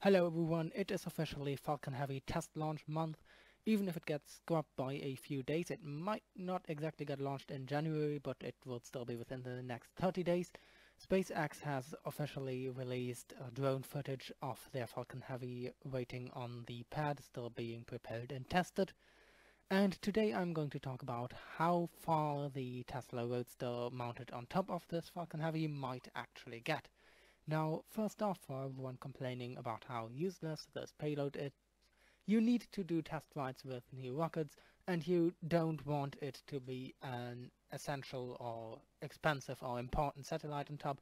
Hello everyone, it is officially Falcon Heavy test launch month. Even if it gets scrubbed by a few days, it might not exactly get launched in January, but it will still be within the next 30 days. SpaceX has officially released drone footage of their Falcon Heavy waiting on the pad, still being prepared and tested. And today I'm going to talk about how far the Tesla Roadster mounted on top of this Falcon Heavy might actually get. Now, first off, for everyone complaining about how useless this payload is, you need to do test flights with new rockets, and you don't want it to be an essential or expensive or important satellite on top.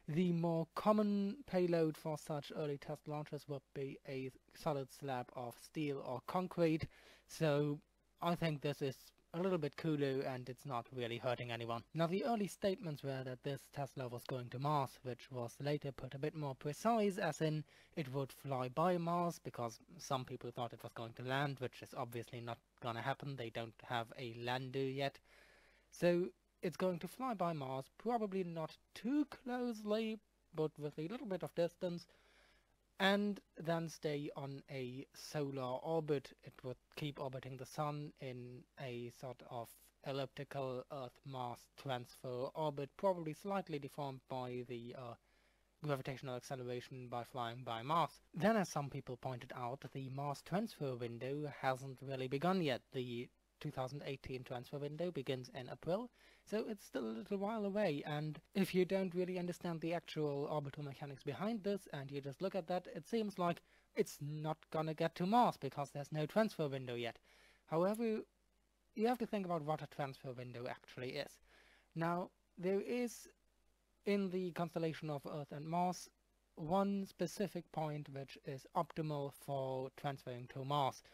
The more common payload for such early test launches would be a solid slab of steel or concrete, so I think this is a little bit cooler and it's not really hurting anyone. Now, the early statements were that this Tesla was going to Mars, which was later put a bit more precise, as in it would fly by Mars, because some people thought it was going to land, which is obviously not gonna happen. They don't have a lander yet. So it's going to fly by Mars, probably not too closely, but with a little bit of distance, and then stay on a solar orbit. It would keep orbiting the Sun in a sort of elliptical Earth-Mars transfer orbit, probably slightly deformed by the gravitational acceleration by flying by Mars. Then, as some people pointed out, the Mars transfer window hasn't really begun yet. The 2018 transfer window begins in April, so it's still a little while away, and if you don't really understand the actual orbital mechanics behind this and you just look at that, it seems like it's not gonna get to Mars because there's no transfer window yet. However, you have to think about what a transfer window actually is. Now, there is, in the constellation of Earth and Mars, one specific point which is optimal for transferring to Mars.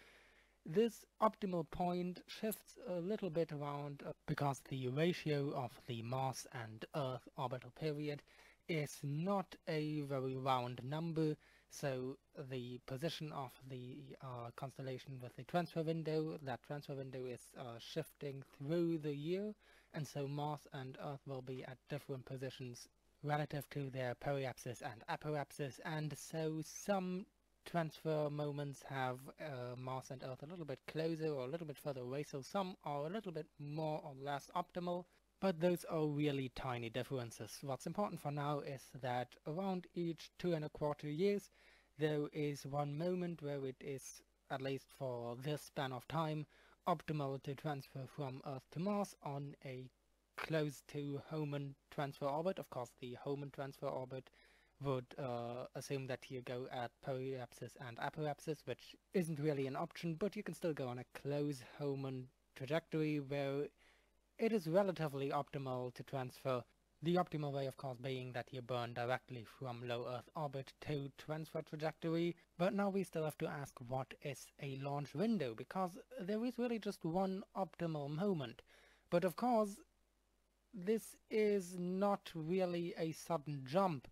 This optimal point shifts a little bit around because the ratio of the Mars and Earth orbital period is not a very round number, so the position of the constellation with the transfer window, that transfer window is shifting through the year, and so Mars and Earth will be at different positions relative to their periapsis and apoapsis, and so some transfer moments have Mars and Earth a little bit closer or a little bit further away, so some are a little bit more or less optimal, but those are really tiny differences. What's important for now is that around each 2.25 years there is one moment where it is, at least for this span of time, optimal to transfer from Earth to Mars on a close to Hohmann transfer orbit. Of course, the Hohmann transfer orbit would assume that you go at periapsis and apoapsis, which isn't really an option, but you can still go on a close Hohmann trajectory where it is relatively optimal to transfer. The optimal way, of course, being that you burn directly from low Earth orbit to transfer trajectory. But now we still have to ask, what is a launch window? Because there is really just one optimal moment. But of course, this is not really a sudden jump.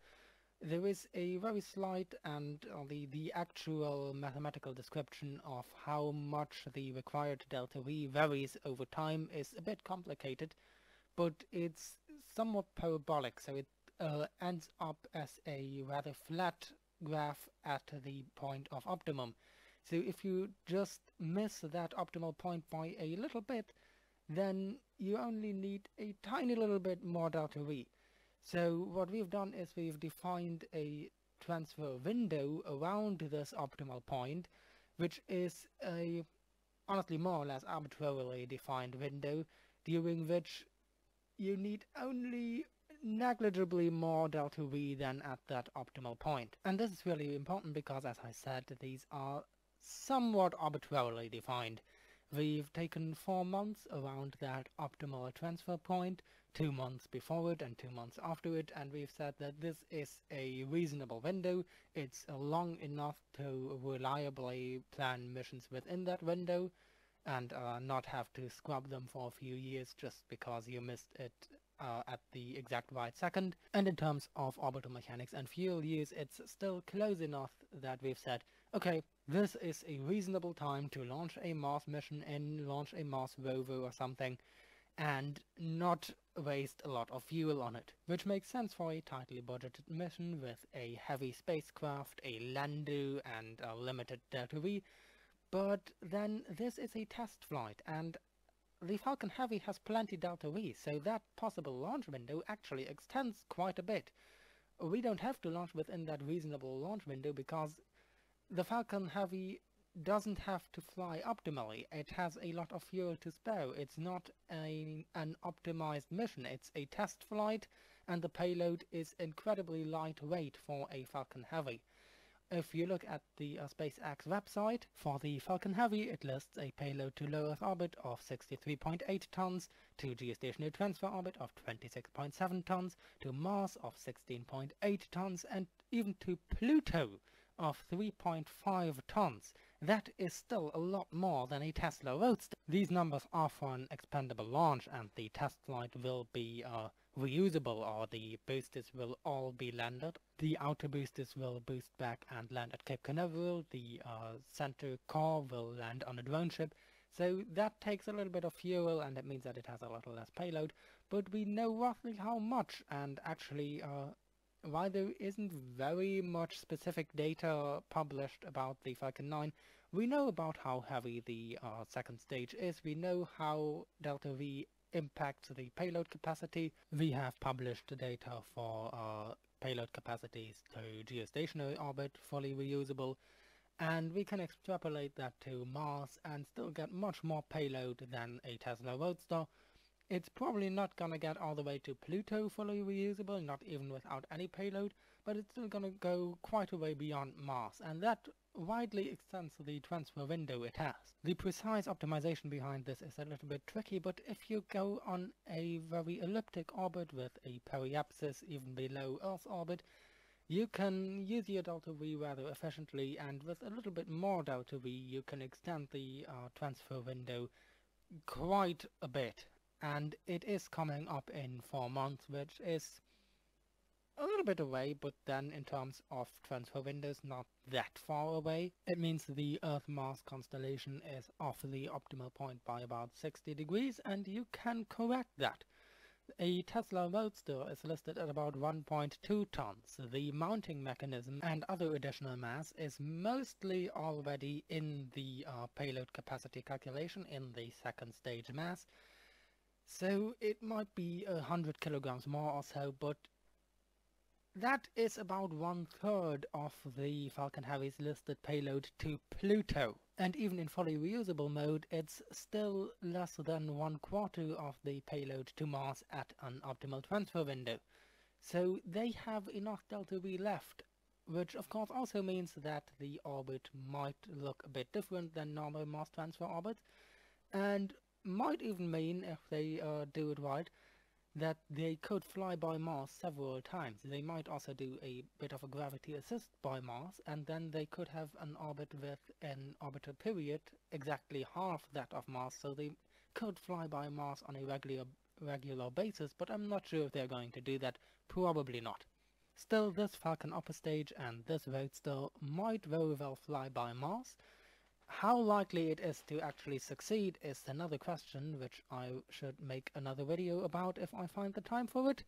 There is a very slight, and the actual mathematical description of how much the required delta V varies over time is a bit complicated, but it's somewhat parabolic, so it ends up as a rather flat graph at the point of optimum. So if you just miss that optimal point by a little bit, then you only need a tiny little bit more delta V. So what we've done is we've defined a transfer window around this optimal point, which is a honestly more or less arbitrarily defined window during which you need only negligibly more delta V than at that optimal point. And this is really important because, as I said, these are somewhat arbitrarily defined. We've taken 4 months around that optimal transfer point, 2 months before it and 2 months after it, and we've said that this is a reasonable window. It's long enough to reliably plan missions within that window and not have to scrub them for a few years just because you missed it at the exact right second. And in terms of orbital mechanics and fuel use, it's still close enough that we've said, okay, this is a reasonable time to launch a Mars mission and launch a Mars rover or something, and not waste a lot of fuel on it, which makes sense for a tightly budgeted mission with a heavy spacecraft, a lander, and a limited Delta V. But then this is a test flight, and the Falcon Heavy has plenty Delta V, so that possible launch window actually extends quite a bit. We don't have to launch within that reasonable launch window because the Falcon Heavy doesn't have to fly optimally. It has a lot of fuel to spare. It's not an optimized mission. It's a test flight, and the payload is incredibly lightweight for a Falcon Heavy. If you look at the SpaceX website, for the Falcon Heavy it lists a payload to low Earth orbit of 63.8 tons, to geostationary transfer orbit of 26.7 tons, to Mars of 16.8 tons, and even to Pluto of 3.5 tons. That is still a lot more than a Tesla Roadster. These numbers are for an expendable launch, and the test flight will be reusable, or the boosters will all be landed. The outer boosters will boost back and land at Cape Canaveral. The center core will land on a drone ship. So that takes a little bit of fuel, and it means that it has a little less payload. But we know roughly how much, and actually while there isn't very much specific data published about the Falcon 9, we know about how heavy the second stage is. We know how Delta V impacts the payload capacity. We have published data for payload capacities to geostationary orbit, fully reusable, and we can extrapolate that to Mars and still get much more payload than a Tesla Roadster. It's probably not gonna get all the way to Pluto fully reusable, not even without any payload, but it's still gonna go quite a way beyond Mars, and that widely extends the transfer window it has. The precise optimization behind this is a little bit tricky, but if you go on a very elliptic orbit with a periapsis even below Earth's orbit, you can use your Delta V rather efficiently, and with a little bit more Delta V you can extend the transfer window quite a bit. And it is coming up in 4 months, which is a little bit away, but then in terms of transfer windows, not that far away. It means the Earth-Mars constellation is off the optimal point by about 60 degrees, and you can correct that. A Tesla Roadster is listed at about 1.2 tons. The mounting mechanism and other additional mass is mostly already in the payload capacity calculation in the second stage mass. So it might be 100 kilograms more or so, but that is about 1/3 of the Falcon Heavy's listed payload to Pluto. And even in fully reusable mode, it's still less than 1/4 of the payload to Mars at an optimal transfer window. So they have enough Delta V left, which of course also means that the orbit might look a bit different than normal Mars transfer orbits, and might even mean, if they do it right, that they could fly by Mars several times. They might also do a bit of a gravity assist by Mars, and then they could have an orbit with an orbital period exactly half that of Mars, so they could fly by Mars on a regular basis, but I'm not sure if they're going to do that. Probably not. Still, this Falcon upper stage and this Roadster might very well fly by Mars. How likely it is to actually succeed is another question, which I should make another video about if I find the time for it.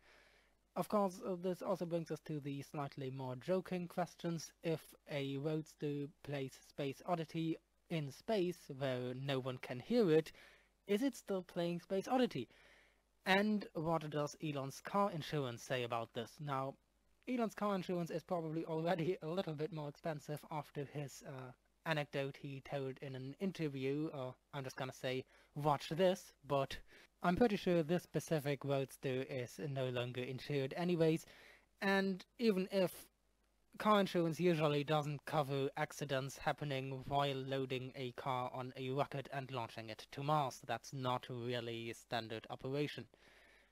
Of course, this also brings us to the slightly more joking questions. If a Roadster plays Space Oddity in space, where no one can hear it, is it still playing Space Oddity? And what does Elon's car insurance say about this? Now, Elon's car insurance is probably already a little bit more expensive after his anecdote he told in an interview, or I'm just gonna say watch this, but I'm pretty sure this specific Roadster is no longer insured anyways, and even if car insurance usually doesn't cover accidents happening while loading a car on a rocket and launching it to Mars, that's not really standard operation.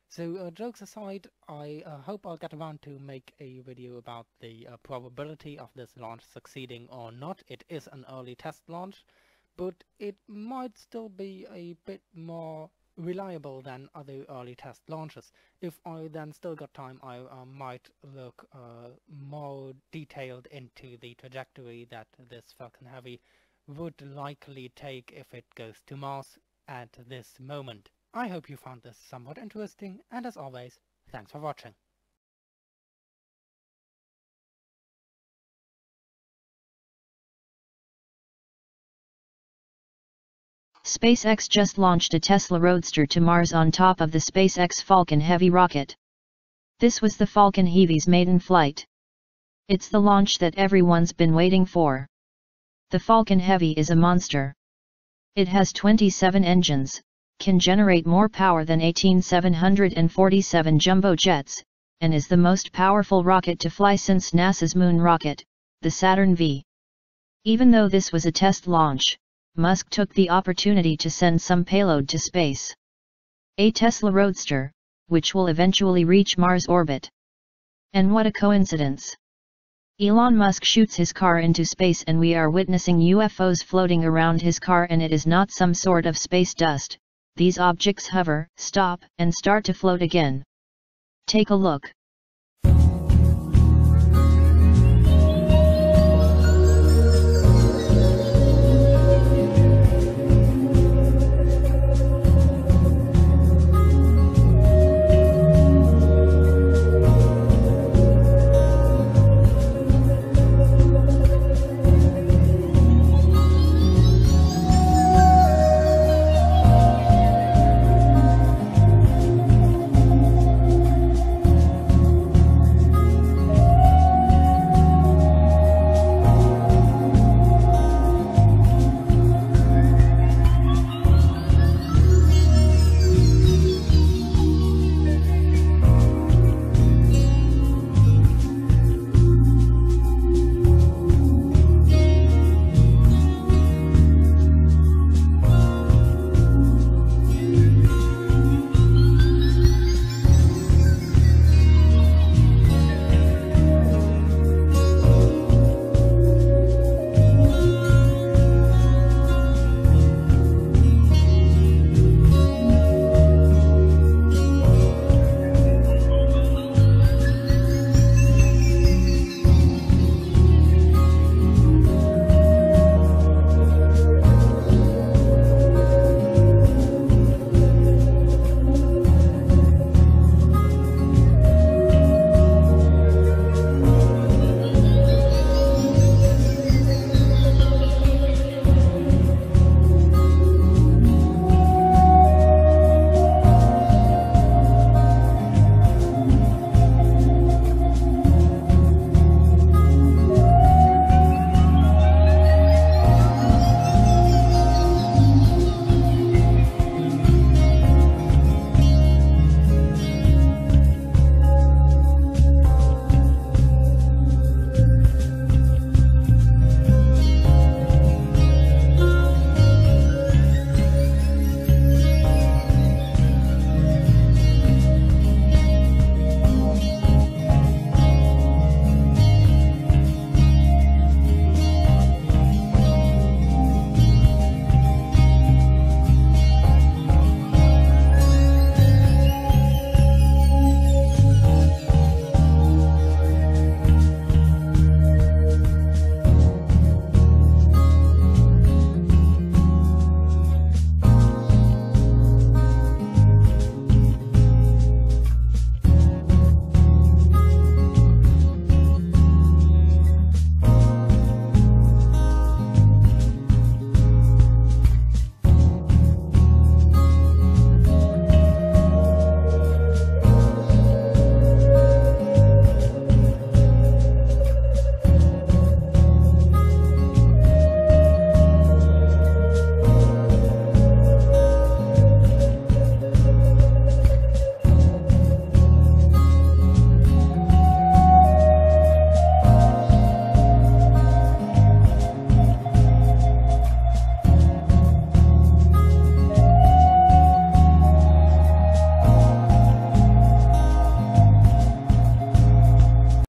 So jokes aside, I hope I'll get around to make a video about the probability of this launch succeeding or not. It is an early test launch, but it might still be a bit more reliable than other early test launches. If I then still got time, I might look more detailed into the trajectory that this Falcon Heavy would likely take if it goes to Mars at this moment. I hope you found this somewhat interesting, and as always, thanks for watching. SpaceX just launched a Tesla Roadster to Mars on top of the SpaceX Falcon Heavy rocket. This was the Falcon Heavy's maiden flight. It's the launch that everyone's been waiting for. The Falcon Heavy is a monster. It has 27 engines, can generate more power than 18,747 jumbo jets, and is the most powerful rocket to fly since NASA's moon rocket, the Saturn V. Even though this was a test launch, Musk took the opportunity to send some payload to space. A Tesla Roadster, which will eventually reach Mars orbit. And what a coincidence! Elon Musk shoots his car into space and we are witnessing UFOs floating around his car, and it is not some sort of space dust. These objects hover, stop, and start to float again. Take a look.